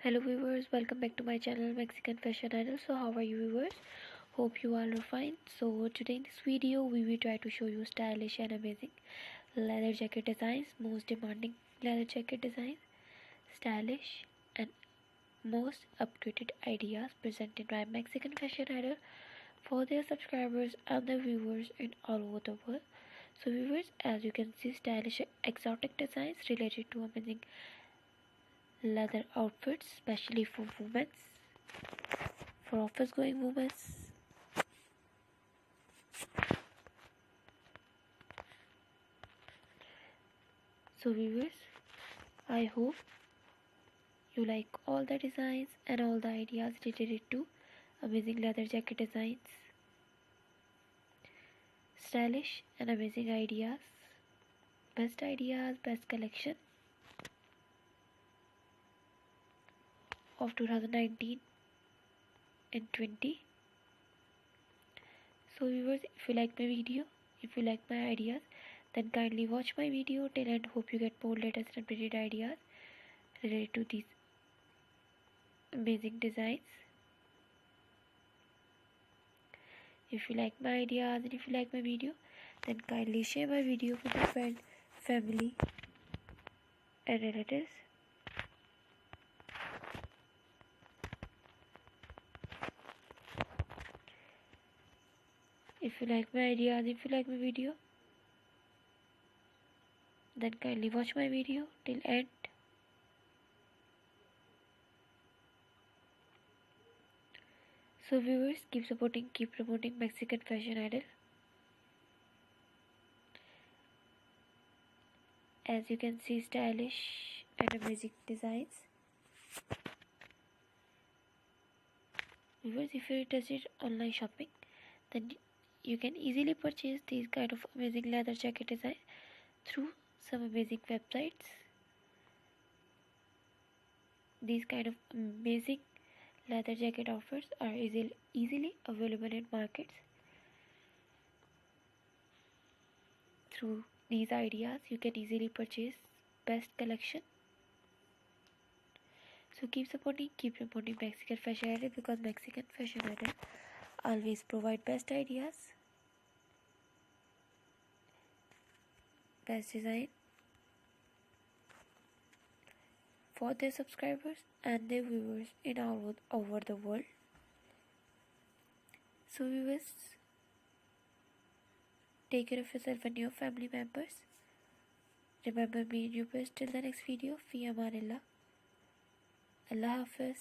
Hello viewers, welcome back to my channel Mexican Fashion Idol. So how are you viewers? Hope you all are fine. So today in this video we will try to show you stylish and amazing leather jacket designs, most demanding leather jacket designs, stylish and most updated ideas presented by Mexican Fashion Idol for their subscribers and the viewers in all over the world. So viewers, as you can see, stylish exotic designs related to amazing leather outfits, especially for women, for office going women. So viewers, I hope you like all the designs and all the ideas related to amazing leather jacket designs, stylish and amazing ideas, best collection of 2019 and 20. So viewers, if you like my video, if you like my ideas, then kindly watch my video till end. Hope you get more latest and updated ideas related to these amazing designs. If you like my ideas and if you like my video, then kindly share my video with your friend, family and relatives. If you like my ideas, if you like my video, then kindly watch my video till end. So viewers, keep supporting, keep promoting Mexican Fashion Idol. As you can see, stylish and amazing designs. Viewers, if you're interested in online shopping, then you can easily purchase these kind of amazing leather jacket design through some amazing websites. These kind of amazing leather jacket offers are easily available in markets. Through these ideas, you can easily purchase best collection. So keep supporting, keep promoting Mexican Fashion Idol, because Mexican Fashion Idol always provide best ideas, best design for their subscribers and their viewers in all over the world. So viewers, take care of yourself and your family members. Remember me in your best till the next video. Fi Amanillah. Allah Hafiz.